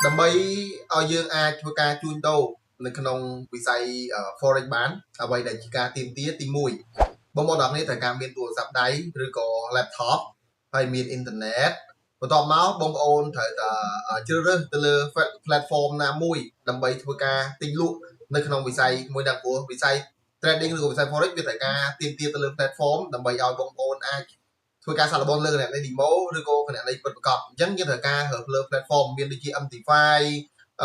ដើម្បីឲ្យយើងអាចធ្វើការជួញដូរនៅក្នុងវិស័យ forex បានអ្វីដែលជាការទាមទារទី1បងប្អូនទាំងនេះត្រូវការមានទូរស័ព្ទដៃឬក៏ laptop ហើយមានអ៊ីនធឺណិតបន្ទាប់មកបងប្អូនត្រូវតែជ្រើសរើសទៅលើ platform ណាមួយដើម្បីធ្វើការទិញលក់នៅក្នុងវិស័យមួយដល់ព្រោះវិស័យ trading ឬក៏វិស័យ forex វាត្រូវការទាមទារទៅលើ platform ដើម្បីឲ្យបងប្អូនអាចធ្វើការសាកល្បងលើគណនី demo ឬក៏គណនីពិតប្រាកដអញ្ចឹងយើងត្រូវការលើ platform មានដូចជា MT5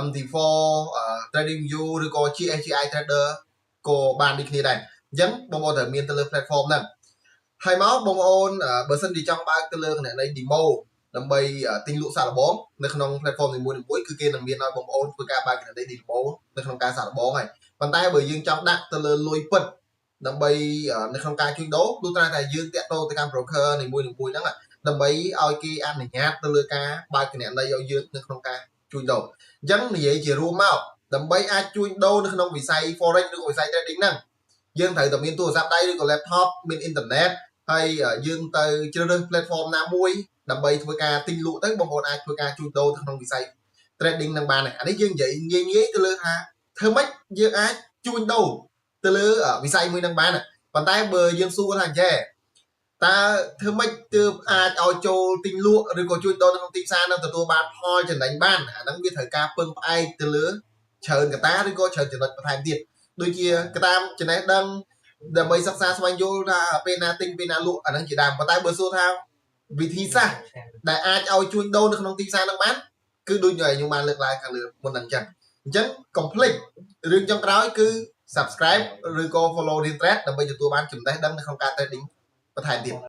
MT4 TradingView ឬក៏ GSCI Trader ក៏បានដូចគ្នាដែរអញ្ចឹងបងប្អូនត្រូវមានទៅលើ platform ហ្នឹងហើយមកបងប្អូនបើសិនជាចង់បើកទៅលើគណនី demo ដើម្បីទិញលក់សាកល្បងនៅក្នុង platform នីមួយៗគឺគេនឹងមានឲ្យបងប្អូនធ្វើការបើកគណនី demo នៅក្នុងការសាកល្បងហើយប៉ុន្តែបើយើងចង់ដាក់ទៅលើលុយពិតដើម្បីនៅក្នុងការជួញដូរទោះតែយើងតាក់ទងទៅកាន់ broker នីមួយៗហ្នឹងដើម្បីឲ្យគេអនុញ្ញាតទៅលើការបើកគណនីឲ្យយើងនៅក្នុងការជួញដូរអញ្ចឹងនិយាយជារួមមកដើម្បីអាចជួញដូរនៅក្នុងវិស័យ forex ឬក៏វិស័យ trading ហ្នឹងយើងត្រូវតែមានទូរស័ព្ទដៃឬក៏ laptop មានអ៊ីនធឺណិតហើយយើងទៅជ្រើសរើស platform ណាមួយដើម្បីធ្វើការទិញលក់ទៅបងប្អូនអាចធ្វើការជួញដូរក្នុងវិស័យ trading នឹងបានអានេះយើងនិយាយងាយទៅលើថាធ្វើម៉េចយើងអាចជួញដូរទៅលើវិស័យមួយនឹងបានប៉ុន្តែបើយើងសួរថាអញ្ចេះតើធ្វើម៉េចទើបអាចឲ្យចូលទិញលក់ឬក៏ជួញដូរនៅក្នុងទីផ្សារនឹងទទួលបានផលចំណេញបានអាហ្នឹងវាត្រូវការពឹងផ្អែកទៅលើច្រើនកត្តាឬក៏ច្រើនចំណុចបន្ថែមទៀតដូចជាកត្តាចំណេះដឹងដើម្បីសិក្សាស្វែងយល់ថាពេលណាទិញពេលណាលក់អាហ្នឹងជាដើមប៉ុន្តែបើសួរថាវិធីសាស្ត្រដែលអាចឲ្យជួញដូរនៅក្នុងទីផ្សារនឹងបានគឺដូចខ្ញុំបានលើកឡើងខាងលើមុនហ្នឹងអញ្ចឹងកុំភ្លេចរឿងចុងក្រោយគឺ subscribe ឬក៏ follow Rian Trade ដើម្បីទទួលបានចំណេះដឹងនៅក្នុងការ trading បន្ថែមទៀត